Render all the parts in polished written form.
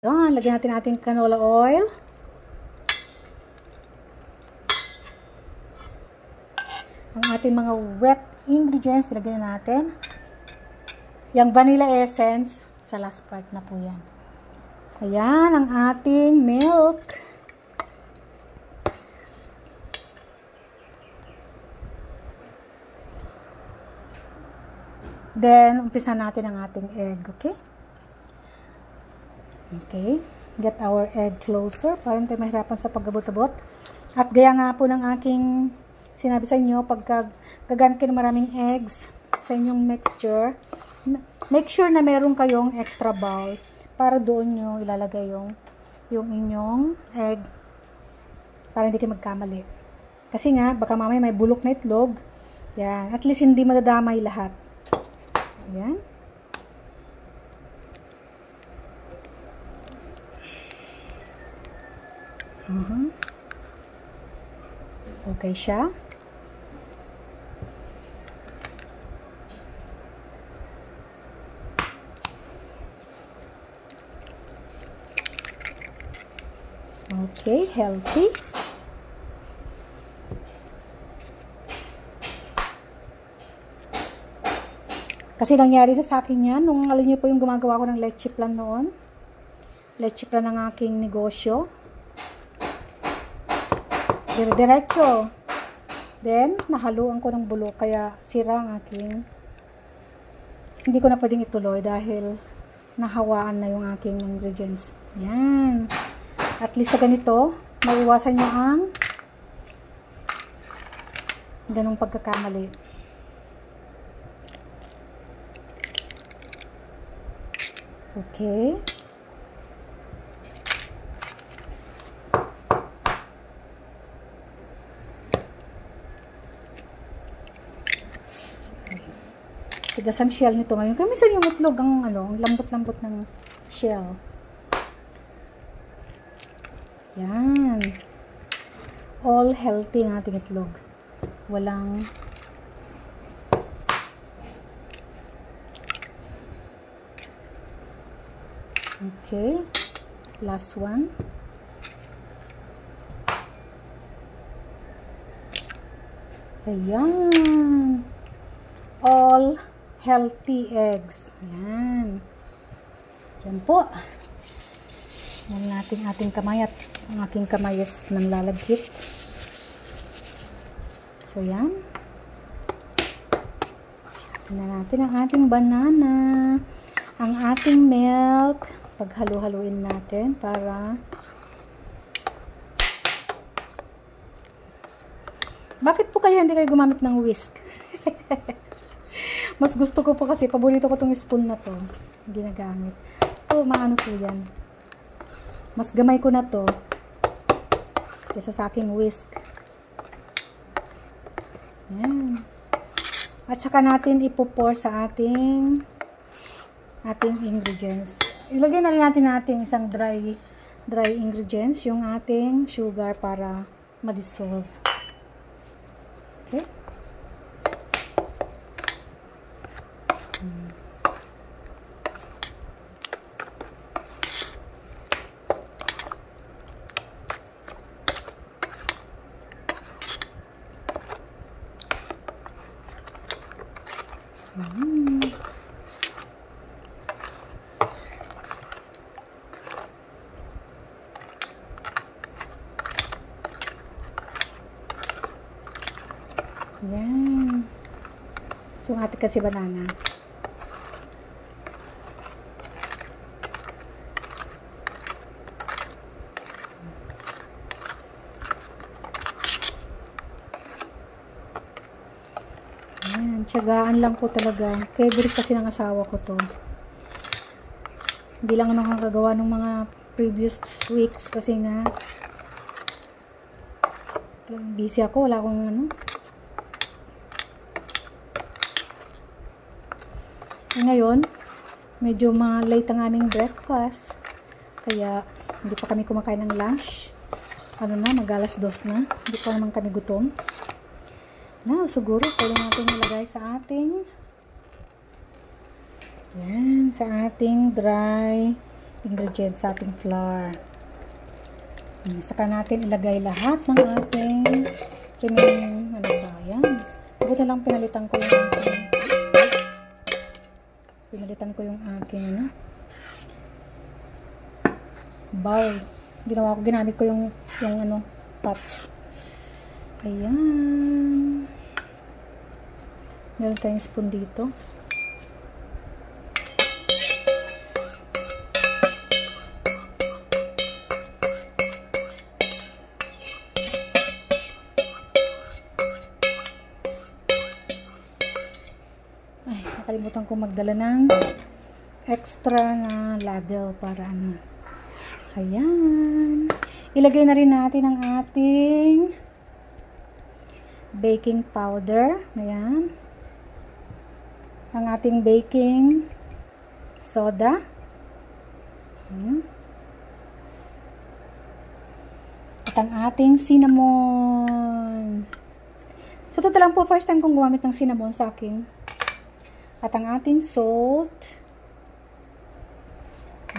Yan, lagyan natin ating canola oil. Ang ating mga wet ingredients, lagyan natin. Yung vanilla essence, sa last part na po yan. Ayan, ang ating milk. Then, umpisa natin ang ating egg, okay? Okay, get our egg closer para hindi tayo mahirapan sa pag-abot-abot. At gaya nga po ng aking sinabi sa inyo, pagka gagamit kayo ng maraming eggs sa inyong mixture, make sure na meron kayong extra bowl para doon nyo ilalagay yung inyong egg para hindi kayo magkamali. Kasi nga, baka mamaya may bulok na itlog. Yan, at least hindi madadamay lahat. Yan. Okay siya. Okay, healthy. Kasi nangyari na sa akin yan, nung alam niyo po yung gumagawa ko ng leche plan noon. Leche plan ng aking negosyo. Diretso. Then, nahaluan ko ng bulok, kaya sira ang aking, hindi ko na pwedeng ituloy dahil nahawaan na yung aking ingredients. Yan. At least sa ganito, maiwasan nyo ang ganong pagkakamali. Okay. Tigas ang shell nito ngayon. Kaya minsan yung itlog ang ang lambot-lambot ng shell. Yan. All healthy ang ating itlog. Walang okay. Last one. Ayan. All healthy eggs. Yan. Yan po. Yan natin ating kamay at ang aking kamay is nanlalagkit. So, yan. Tingnan natin ang ating banana. Ang ating milk. Paghalo-haluin natin para bakit po kayo hindi kayo gumamit ng whisk? Mas gusto ko po kasi, paborito ko tong spoon na to. Ginagamit. Ito, maano po yan. Mas gamay ko na to. Kesa sa aking whisk. Yan. At saka natin ipo-pour sa ating ingredients. Ilagay na rin natin isang dry ingredients, yung ating sugar para ma-dissolve. Okay? Yan. Yung ating kasi banana. Yan. Tiyagaan lang po talaga. Favorite kasi ng asawa ko to. Hindi lang nakakagawa ng mga previous weeks kasi nga busy ako. Wala akong ngayon, medyo late ang aming breakfast. Kaya, hindi pa kami kumakain ng lunch. Mag-alas 2 na. Hindi pa naman kami gutom. Siguro, pwede natin ilagay sa ating Yan, sa ating dry ingredients sa ating flour. Saka natin ilagay lahat ng ating remaining, ano ba yan? Buti lang pinalitan ko yung aking bowl. Ginamit ko yung pots. Ayan. Meron tayong spoon dito. Ay, nakalimutan ko magdala ng extra na ladle para ano. Ayan. Ilagay na rin natin ang ating baking powder. Ayan. Ang ating baking soda. At ang ating cinnamon. So, totoo lang po, first time kong gumamit ng cinnamon sa akin. At ang ating salt.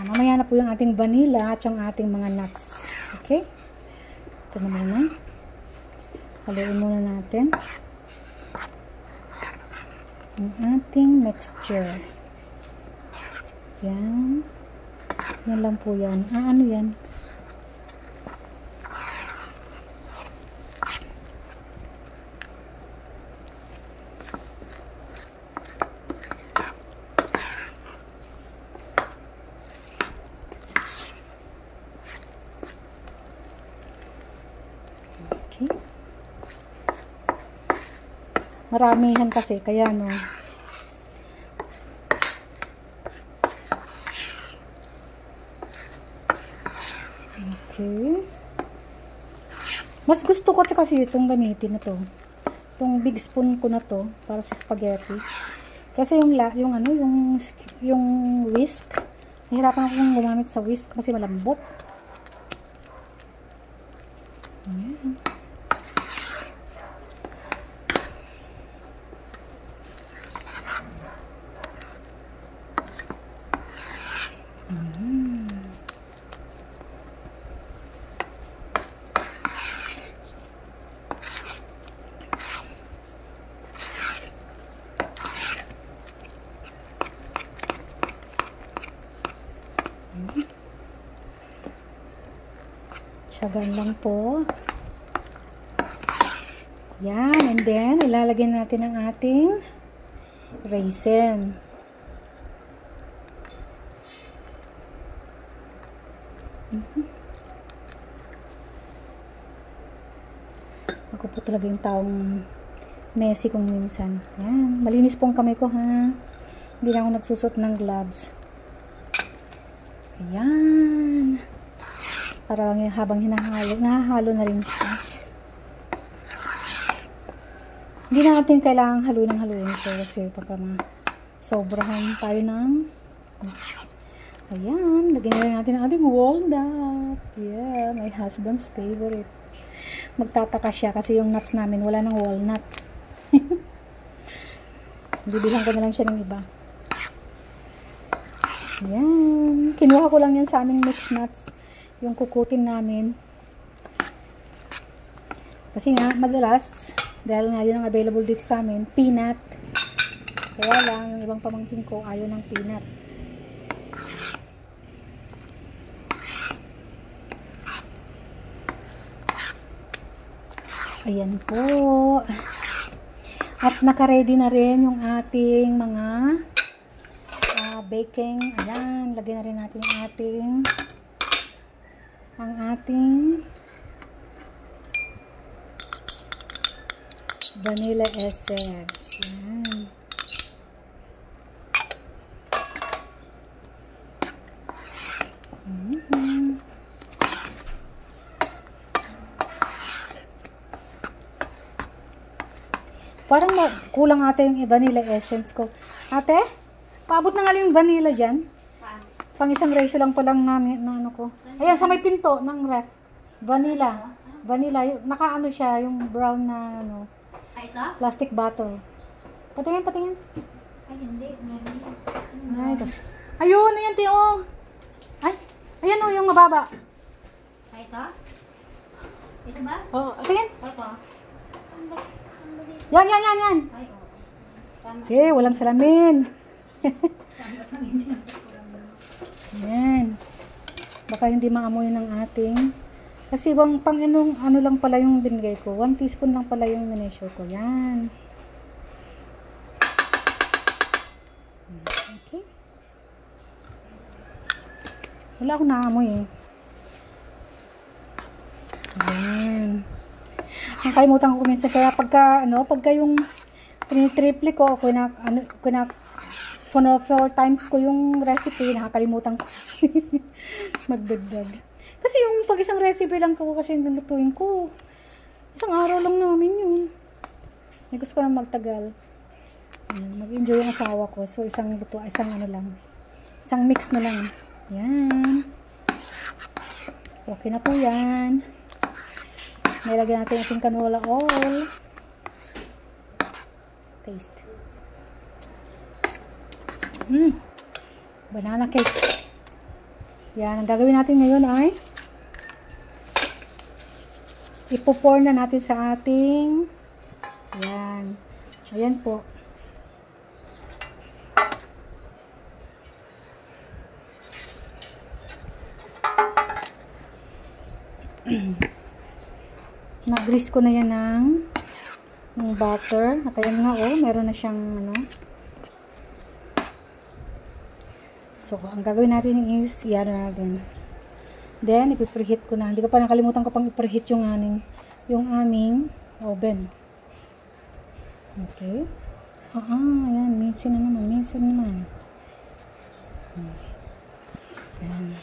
Mamaya na po yung ating vanilla at yung ating mga nuts. Okay? Ito na muna. Haluin muna natin ang ating mixture. Yan. Yan lang po yan. Ano yan? Maramihan kasi, kaya no. Okay. Mas gusto ko kasi itong gamitin na to. Itong big spoon ko na to para sa spaghetti. Kasi yung whisk, nahirapan akong gumamit sa whisk kasi malambot. Ayan. Tiyagaan lang po. Yan. And then, ilalagay natin ang ating raisin. Ako po talaga yung taong messy kung minsan. Yan. Malinis po ang kamay ko, ha. Hindi na ako nagsusot ng gloves. Ayan. Para lang yung habang nahahalo na rin siya. Hindi na natin kailangang haluin ito kasi pagka sobrahan tayo ng ayan, lagyan na rin natin ang ating walnut. Yeah, my husband's favorite. Magtataka siya kasi yung nuts namin wala ng walnut. Bibilang ko na lang siya ng iba. Ayan, kinuha ko lang yan sa aming mixed nuts. Yung kukutin namin. Kasi nga, madalas, dahil nga yun ang available dito sa amin, peanut. Kaya lang, yung ibang pamangkin ko, ayaw ng peanut. Ayan po. At naka-ready na rin yung ating mga baking. Ayan, lagyan na rin natin yung ang ating vanilla essence. Yan. Parang kulang ate yung vanilla essence ko. Ate, paabot na nga yung vanilla dyan. Pang isang ratio lang pa lang namin na ano ko. Ayan, sa may pinto ng ref. Vanilla. Vanilla. Naka-ano siya, yung brown na ano. Plastic bottle. Patingin, patingin. Ay, hindi. Ay, ayun, ayan, Tio. Ay, ayan o, yung mababa. Ay, ito? Ito ba? Oh, tingin. Ito. Yan. Ay, oo. Tama. Sige, walang salamin. Yan. Baka hindi maamoy ng ating. Kasi bang pang ano lang pala yung binigay ko. 1 teaspoon lang pala yung minesure ko. Yan. Okay. Wala akong naamoy eh. Yan. Nakalimutan ko minsan. Kaya pagka yung triple ko, for times ko yung recipe, nakakalimutan ko. Magdagdag. Kasi yung pag isang recipe lang ko kasi lulutuin ko. Isang araw lang namin yun. May gusto ko na magtagal. Mag-enjoy yung asawa ko. So, isang ano lang. Isang mix na lang. Yan. Okay na po yan. Nilagyan natin ating canola oil. Taste. Banana cake. Yan. Ang gagawin natin ngayon ay ipo-pour na natin sa ating yan. Ayan po. Nag-grease ko na yan ng butter. At ayan nga meron na siyang ano. So, ang gagawin natin is i-ano natin. Then, ipipreheat ko na. Hindi ko pa nakalimutan ko pang ipreheat yung aming oven. Okay. Ayan. Minsan na naman. Ayan.